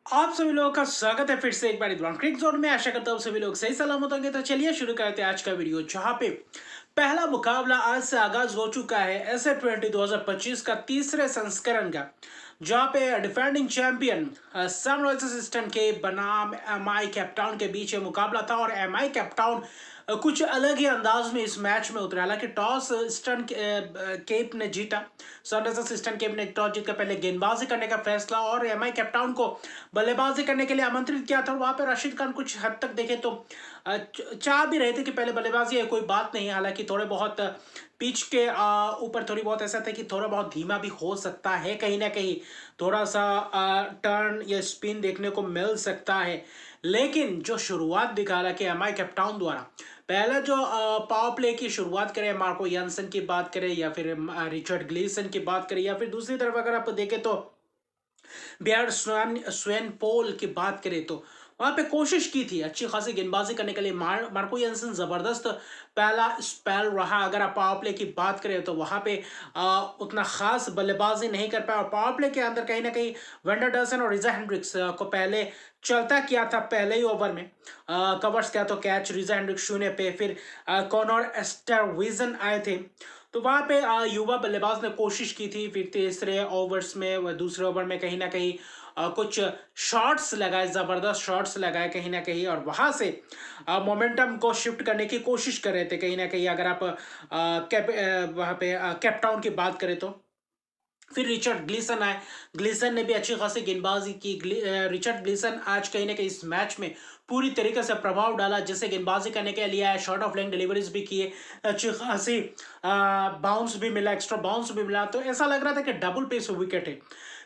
आप सभी लोगों का स्वागत है फिर से एक बार इधर क्रिक जोन में। आशा करता हूँ सभी लोग सही सलामत होंगे। तो चलिए शुरू करते हैं आज का वीडियो, जहां पे पहला मुकाबला आज से आगाज हो चुका है SF20 2025 का तीसरे संस्करण का, जहां पे डिफेंडिंग चैंपियन सनराइजर्स ईस्टर्न के बनाम MI कैपटाउन के बीच ये मुकाबला था। और MI कैपटाउन कुछ अलग ही अंदाज में इस मैच में उतरा। हालांकि टॉस ईस्टर्न केप ने जीता। सनराइजर्स ईस्टर्न केप ने टॉस जीतकर पहले गेंदबाजी करने का फैसला और MI कैपटाउन को बल्लेबाजी करने के लिए आमंत्रित किया था। और वहां पे राशिद खान कुछ हद तक देखे तो चाह भी रहे थे कि पहले बल्लेबाजी है, कोई बात नहीं। हालांकि थोड़े बहुत पिच के ऊपर थोड़ी बहुत ऐसा था कि थोड़ा बहुत धीमा भी हो सकता है, कहीं ना कहीं थोड़ा सा टर्न या स्पिन देखने को मिल सकता है। लेकिन जो शुरुआत दिखा रहा कि MI कैपटाउन द्वारा पहला जो पावर प्ले की शुरुआत करें, मार्को यानसन की बात करें या फिर रिचर्ड ग्लीसन की बात करें, या फिर दूसरी तरफ अगर आप देखें तो बियर्ड स्वेन पोल की बात करें, तो वहां पे कोशिश की थी अच्छी खासी गेंदबाजी करने के लिए। मार्को यानसन जबरदस्त पहला स्पेल रहा। अगर आप पावर प्ले की बात करें तो वहां पे उतना खास बल्लेबाजी नहीं कर पाया। और पावर प्ले के अंदर कहीं ना कहीं वेंडर डसन और रिजा हेंड्रिक्स को पहले चलता किया था पहले ही ओवर में। कवर्स किया तो कैच रिजा हेंड्रिक्स शून्य पे, फिर कॉनर एस्टरविजन आए थे। तो वहां पे युवा बल्लेबाज ने कोशिश की थी। फिर तीसरे ओवर्स में दूसरे ओवर में कहीं ना कहीं कुछ शॉट्स लगाए, जबरदस्त शॉट्स लगाए कहीं ना कहीं, और वहां से मोमेंटम को शिफ्ट करने की कोशिश कर रहे थे कहीं ना कहीं। अगर आप वहां पे कैपटाउन की बात करें तो फिर रिचर्ड ग्लीसन आए। ग्लीसन ने भी अच्छी खासी गेंदबाजी की। रिचर्ड ग्लीसन आज कहीं ना कहीं इस मैच में पूरी तरीके से प्रभाव डाला, जैसे गेंदबाजी करने के लिए आया, शॉर्ट ऑफ लेंथ डिलीवरीज भी किए, अच्छी खासी बाउंस भी मिला, एक्स्ट्रा बाउंस भी मिला। तो ऐसा लग रहा था कि डबल पेस विकेट है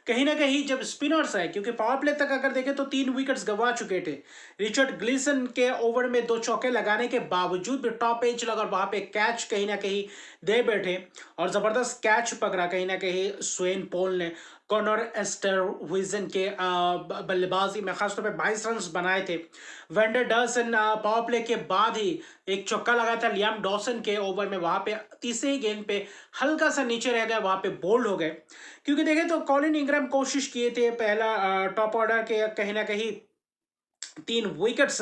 कहीं ना कहीं जब स्पिनर्स आए, क्योंकि पावर प्ले तक अगर देखें तो 3 विकेट्स गंवा चुके थे। रिचर्ड ग्लीसन के ओवर में 2 चौके लगाने के बावजूद भी टॉप एज लगा और वहां पे कैच कहीं ना कहीं दे बैठे। और जबरदस्त कैच पकड़ा कहीं ना कहीं स्वेन पोल ने कॉनर एस्टरविजन के बल्लेबाजी में, खासतौर पे 22 रन बनाए थे। वेंडर डसन पावर प्ले के बाद ही एक चौका लगाया था लियाम डॉसन के ओवर में, वहां पे तीसरी गेंद पे हल्का सा नीचे रह गए, वहां पे बोल्ड हो गए। क्योंकि देखें तो कॉलिन इंग्रैम कोशिश किए थे पहला टॉप ऑर्डर के कहीं ना कहीं 3 विकेट्स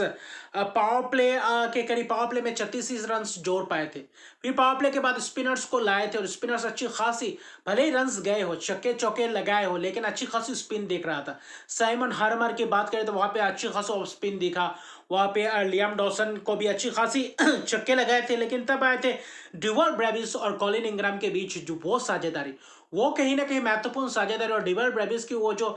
पावर प्ले के करीब, पावर प्ले में 36 रन जोड़ पाए थे। फिर पावर प्ले के बाद स्पिनर्स को लाए थे और स्पिनर्स अच्छी खासी, भले ही रन्स गए हो, छक्के चौके लगाए हो, लेकिन अच्छी खासी स्पिन दिख रहा था। साइमन हार्मर की बात करें तो वहां पे अच्छी खासा स्पिन दिखा। वहां पे लियाम डॉसन को भी अच्छी खासी छक्के लगाए थे। लेकिन तब आए थे डिवल ब्रेविस और कॉलिन इंग्रैम के बीच जो वो साझेदारी, वो कहीं ना कहीं महत्वपूर्ण साझेदारी। और डिवल ब्रेविस की वो जो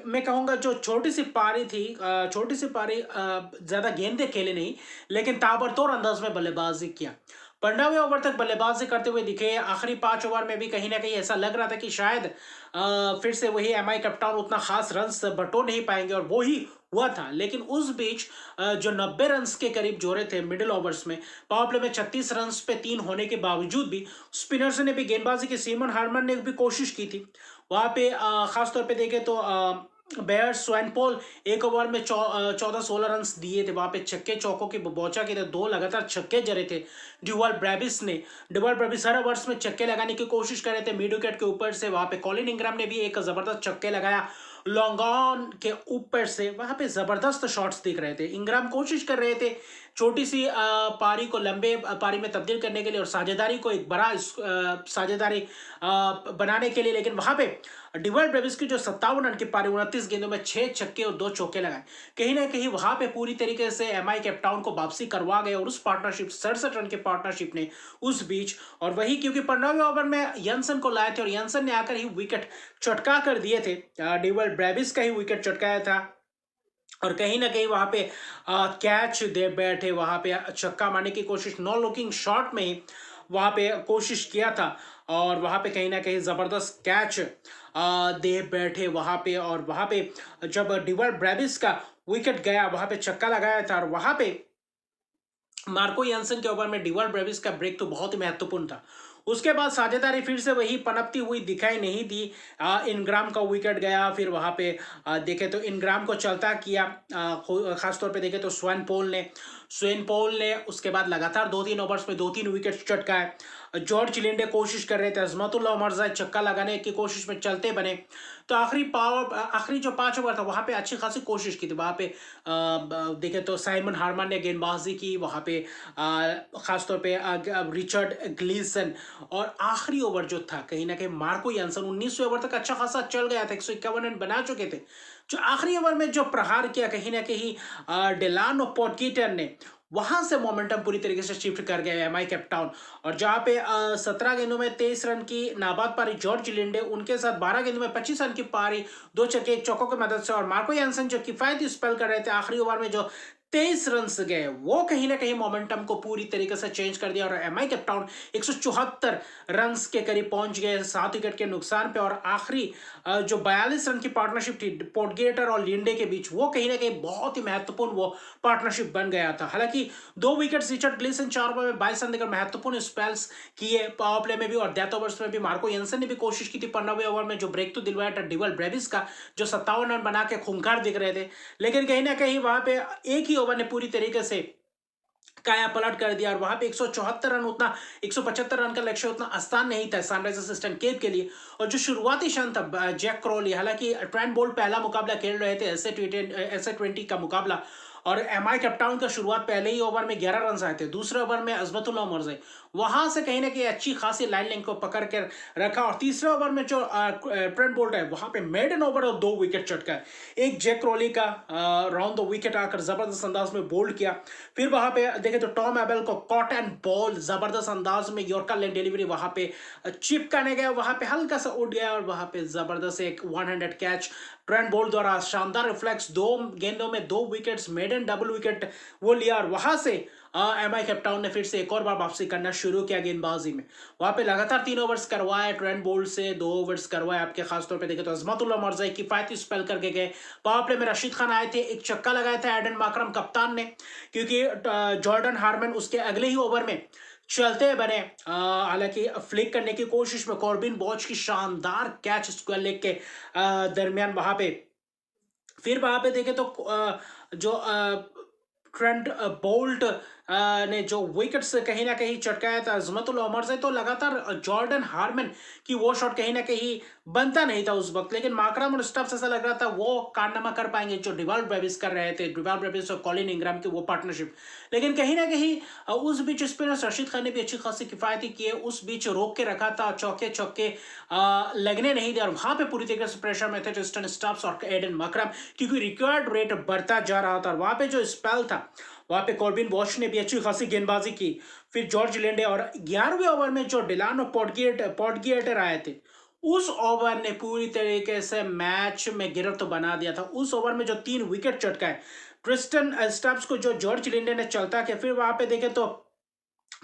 मैं कहूंगा जो छोटी सी पारी थी, छोटी सी पारी, ज्यादा गेंदें खेले नहीं, लेकिन ताबड़तोड़ अंदाज में बल्लेबाजी किया। 15वें ओवर तक बल्लेबाजी करते हुए दिखे। आखिरी 5 ओवर में भी कहीं ना कहीं ऐसा लग रहा था कि शायद फिर से वही MI कप्तान उतना खास रन बटो नहीं पाएंगे, और वो ही हुआ था। लेकिन उस बीच जो 90 रन के करीब जोड़े थे मिडिल ओवर्स में, पावर प्ले में 36 रन पे 3 होने के बावजूद भी स्पिनर्स ने भी गेंदबाजी की। सीमन हार्मन ने भी कोशिश की थी वहां पे, खासतौर पे देखे तो बेयर स्वैनपोल एक ओवर में 14-16 रन दिए थे। वहां पे छक्के चौकों की बौछा की थे, 2 लगातार छक्के जरे थे ड्यूवल ब्रेविस ने। ड्यूवल ब्रेविस हर ओवर्स में छक्के लगाने की कोशिश कर रहे थे मिड विकेट के ऊपर से। वहां पे कॉलिन इंग्रैम ने भी एक जबरदस्त छक्के लगाया लॉन्ग ऑन के ऊपर से। वहां पे जबरदस्त शॉट्स दिख रहे थे। इंग्राम कोशिश कर रहे थे छोटी सी पारी को लंबे पारी में तब्दील करने के लिए और साझेदारी को एक बड़ा साझेदारी बनाने के लिए, लेकिन वहां पे डिवल ब्रेविस की जो 57 रन की पारी, 29 गेंदों में 6 छक्के और 2 चौके लगाए, कहीं ना कहीं वहां पे पूरी तरीके से MI कैपटाउन को वापसी करवा गए। और उस पार्टनरशिप 67 रन की पार्टनरशिप ने उस बीच, और वही क्योंकि 15वें ओवर में यंसन को लाए थे और यंसन ने आकर ही विकेट चटका कर दिए थे। डिवल ब्रेविस का ही विकेट चटकाया था और कहीं ना कहीं वहां पे कैच दे बैठे, वहां पे छक्का मारने की कोशिश, नो लुकिंग शॉट में ही वहां पे कोशिश किया था। और वहां पे कहीं ना कहीं जबरदस्त कैच दे बैठे वहां पे। और वहां पे जब डिवल ब्रेविस का विकेट गया, वहां पे छक्का लगाया था, और वहां पे मार्को यानसन के ओवर में डिवल ब्रेविस का ब्रेक तो बहुत ही महत्वपूर्ण था। उसके बाद साझेदारी फिर से वही पनपती हुई दिखाई नहीं दी। इनग्राम का विकेट गया, फिर वहां पे देखे तो इनग्राम को चलता किया, खासतौर पे देखे तो स्वैन पोल ने। स्वेन पॉल ने उसके बाद लगातार 2-3 ओवर्स में 2-3 विकेट चटकाए। जॉर्ज लिंडे कोशिश कर रहे थे, अजमतुल्लाह उमरज़ाई चक्का लगाने की कोशिश में चलते बने। तो आखिरी जो 5 ओवर था वहाँ पे अच्छी खासी कोशिश की थी। वहाँ पे देखें तो साइमन हार्मन ने गेंदबाजी की, वहाँ पे ख़ासतौर पे रिचर्ड ग्लीसन, और आखिरी ओवर जो था कहीं ना कहीं मार्को यानसन 19वें ओवर तक अच्छा खासा चल गया था, 151 रन बना चुके थे। जो आखिरी ओवर में जो प्रहार किया कहीं ना कहीं डेलानो पोर्टगेटर ने, वहां से मोमेंटम पूरी तरीके से शिफ्ट कर गया एमआई कैपटाउन। और जहां पे 17 गेंदों में 23 रन की नाबाद पारी जॉर्ज लिंडे, उनके साथ 12 गेंदों में 25 रन की पारी, 2 छक्के 1 चौकों की मदद से, और मार्को यानसन जो किफायती स्पेल कर रहे थे आखिरी ओवर में जो 23 रन गए, वो कहीं ना कहीं मोमेंटम को पूरी तरीके से चेंज कर दिया। और एमआई कैपटाउन 174 रन के करीब पहुंच गए 7 विकेट के नुकसान पे। और आखिरी जो 42 रन की पार्टनरशिप थी पोर्टगेटर और लिंडे के बीच, वो कहीं ना कहीं बहुत ही महत्वपूर्ण वो पार्टनरशिप बन गया था। हालांकि 2 विकेट रिचर्ड ग्लीसन 4 ओवर में 22 रन देकर महत्वपूर्ण स्पेल्स किए पावर प्ले में भी, और डेथ ओवर्स में भी मार्को यानसन ने भी कोशिश की थी 15वें ओवर में जो ब्रेक तो दिलवाया था डिवल ब्रेविस का, जो 57 रन बना के खूंखार दिख रहे थे। लेकिन कहीं ना कहीं वहां पे एक ही ओवर ने पूरी तरीके से काया पलट कर दिया, और वहां पे 174 रन, उतना 175 रन का लक्ष्य उतना आसान नहीं था सनराइजर्स ईस्टर्न केप के लिए। और जो शुरुआती क्षण था जैक क्रॉली, हालांकि ट्रेंट बोल्ट पहला मुकाबला खेल रहे थे ऐसे 20 का मुकाबला, और एमआई कैपटाउन का शुरुआत पहले ही ओवर में 11 रन आए थे। दूसरे ओवर में अजमतुल्लाह उमरज़ाई वहां से कहीं ना कहीं अच्छी खासी लाइन लेंथ को पकड़ कर रखा, और तीसरे ओवर में जो ट्रेंट बोल्ट है वहां पे मेडन ओवर और 2 विकेट चटका, एक जैक क्रॉली का राउंड 2 विकेट आकर जबरदस्त अंदाज में बोल्ड किया। फिर वहां पे देखे तो टॉम एबल को कॉट एंड बॉल जबरदस्त अंदाज में यॉर्कर लेन डिलीवरी वहां पे चिपकाने गया, वहां पे हल्का सा उड़ गया, और वहां पे जबरदस्त एक 100 कैच ट्रेंट बोल्ट द्वारा, शानदार रिफ्लेक्स, 2 गेंदों में 2 विकेट्स, मेडन डबल विकेट वो लिया। और वहां से एमआई कैपटाउन ने फिर से एक और बार वापसी करना शुरू किया गेंदबाजी में। वहां पे लगातार 3 ओवर्स करवाए ट्रेंट बोल्ट से, 2 ओवर्स करवाए आपके खासतौर पे देखे तो अजमतुल्लाह उमरज़ाई किफायती स्पेल करके गए। पावर प्ले में रशीद खान आए थे, एक छक्का लगाया था एडन माकरम कप्तान ने, क्योंकि जॉर्डन हार्मन उसके अगले ही ओवर में चलते बने। हालांकि फ्लिक करने की कोशिश में कॉर्बिन बॉच की शानदार कैच स्क्वायर लेग के दरमियान वहां पे। फिर वहां पे देखे तो जो ट्रेंट बोल्ट ने जो विकेट्स कहीं ना कहीं चटकाया था अजमतुल्लाह उमरज़ाई, तो लगातार जॉर्डन हार्मन की वो शॉट कहीं ना कहीं बनता नहीं था उस वक्त। लेकिन माकरम और स्टब्स ऐसा लग रहा था वो कारनामा कर पाएंगे जो डिवाल ब्रेविस कर रहे थे, डिवाल ब्रेविस और कॉलिन इंग्राम की वो पार्टनरशिप। लेकिन कहीं ना कहीं उस बीच स्पिनर रशीद खान ने भी अच्छी खासी किफायती किए, उस बीच रोक के रखा था, चौके चौके लगने नहीं दिया, और वहां पे पूरी तरीके से प्रेशर में थे जस्टिन स्टब्स और एडन माकरम, क्योंकि रिक्वायर्ड रेट बढ़ता जा रहा था। वहां पे जो स्पेल था वहां पे कॉर्बिन बॉश ने भी अच्छी खासी गेंदबाजी की। फिर जॉर्ज लिंडे, और 11वें ओवर में जो डिलानो पोर्टगेटर आए थे, उस ओवर ने पूरी तरीके से मैच में गिरफ्त बना दिया था। उस ओवर में जो 3 विकेट चटकाए ट्रिस्टन स्टब्स को जो जॉर्ज लिंडे ने चलता किया। फिर वहां पे देखे तो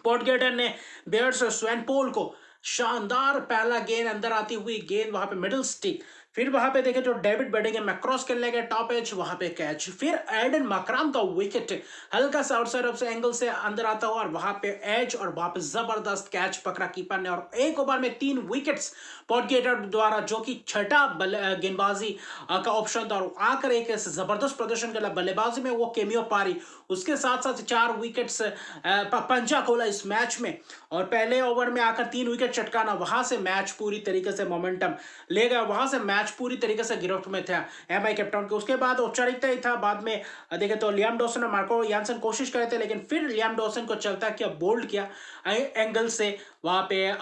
पोर्टगेटर ने बेयर्स और स्वैन पोल को शानदार पहला गेंद अंदर आती हुई गेंद वहां पे मिडिल स्टिक। फिर वहां पे देखे जो डेविड बेडिंगहम मैक्रॉस खेलने गए टॉप एज, वहां पे कैच। फिर एडन माकरम का विकेट हल्का सा आउटसाइड ऑफ से एंगल से अंदर आता हुआ, और वहां पे एज, और वहां पे जबरदस्त कैच पकड़ा कीपर ने, और एक ओवर में 3 विकेट्स पोर्टगेटर द्वारा, जो कि छठा गेंदबाजी का ऑप्शन था, और आकर एक जबरदस्त प्रदर्शन कर बल्लेबाजी में वो केमियो पारी, उसके साथ साथ 4 विकेट्स पंजा खोला इस मैच में, और पहले ओवर में आकर 3 विकेट चटकाना, वहां से मैच पूरी तरीके से मोमेंटम ले गया, वहां से मैच पूरी तरीके से गिरफ्त में था एमआई कैपटाउन के। उसके बाद औपचारिकता ही था, बाद में देखे तो लियाम डॉसन और मार्को यानसन कोशिश करे थे, लेकिन फिर लियाम डॉसन को चलता किया, बोल्ड किया एंगल से, वहां पे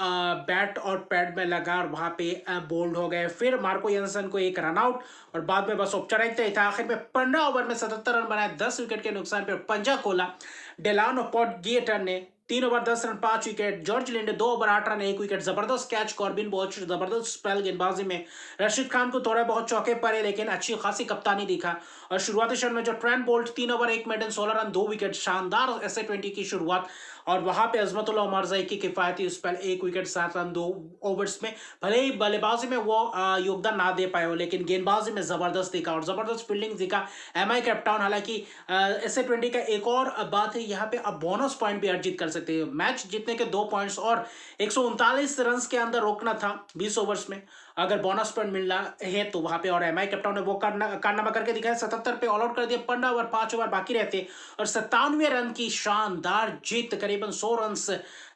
बैट और पैड में लगा, और वहां पे बोल्ड हो गए। फिर मार्को यानसन को एक रन आउट, और बाद में बस औपचारिकता ही था। आखिर में 15 ओवर में 77 रन बनाए 10 विकेट के नुकसान पर पंजा खोला डेलानो पोर्टगेटर ने। 3 over 10 run 5 wicket. George Linde 2 over 8 run 1 wicket. जबरदस्त कैच कॉर्बिन बॉच, जबरदस्त स्पेल गेंदबाजी में। रशीद खान को थोड़ा बहुत चौके पड़े, लेकिन अच्छी खासी कप्तानी दिखा। और शुरुआती क्षण में जो Trent Boult 3 over 1 maiden 16 run 2 wicket, शानदार ऐसे 20 की शुरुआत। और वहां पे अजमतुल्लाह उमरज़ाई की किफायती स्पेल 1 विकेट 7 रन 2 ओवर्स में। भले ही बल्लेबाजी में वो योगदान ना दे पाए हो, लेकिन गेंदबाजी में जबरदस्त दिखा और जबरदस्त फील्डिंग दिखा एमआई कैपटाउन। हालांकि ऐसे 20 का एक और बात है, यहाँ पे आप बोनस पॉइंट भी अर्जित कर सकते हैं। मैच जीतने के 2 पॉइंट्स और 139 रन के अंदर रोकना था 20 ओवर्स में। अगर बोनस पॉइंट मिलना है तो वहां पे, और एमआई कैप्टन ने वो कारनामा करके दिखाया। 77 पे ऑल आउट कर दिया 15 ओवर 5 ओवर बाकी रहते और 97 रन की शानदार जीत, करीबन 100 रन,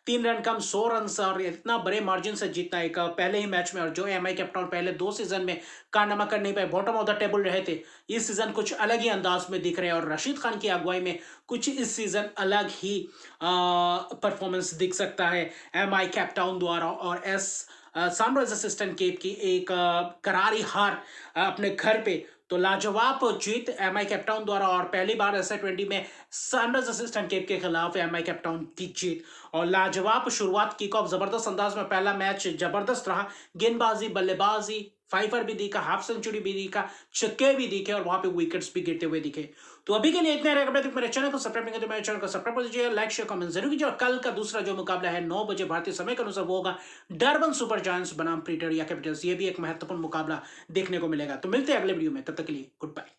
3 रन कम 100 रन, और इतना बड़े मार्जिन से जीतना एक पहले ही मैच में। और जो एमआई कैप्टन पहले 2 सीजन में कारनामा कर नहीं पाए, बॉटम ऑफ द टेबल रहे थे, इस सीजन कुछ अलग ही अंदाज में दिख रहे हैं और रशीद खान की अगुवाई में कुछ इस सीजन अलग ही परफॉर्मेंस दिख सकता है एमआई कैप्टन द्वारा। और सनराइजर्स असिस्टेंट केप की एक करारी हार अपने घर पे, तो लाजवाब जीत एमआई कैप्टन द्वारा, और पहली बार SA20 में सनराइजर्स असिस्टेंट केप के खिलाफ एमआई कैप्टन की जीत। और लाजवाब शुरुआत, किक ऑफ जबरदस्त अंदाज में, पहला मैच जबरदस्त रहा, गेंदबाजी, बल्लेबाजी, फाइफर भी दिखा, हाफ सेंचुरी भी दिखा, छक्के भी दिखे और वहां पे विकेट्स भी गिरते हुए दिखे। तो अभी के लिए इतने रहे। मेरे चैनल को सब्सक्राइब नहीं करते, मेरे चैनल को सब्सक्राइब कर दीजिए, लाइक शेयर कमेंट जरूर कीजिए। और कल का दूसरा जो मुकाबला है 9 बजे भारतीय समय के अनुसार, वो होगा डरबन सुपर जायंट्स बनाम प्रीटोरिया कैपिटल्स। ये भी एक महत्वपूर्ण मुकाबला देखने को मिलेगा। तो मिलते हैं अगले वीडियो में, तब तक के लिए गुड बाय।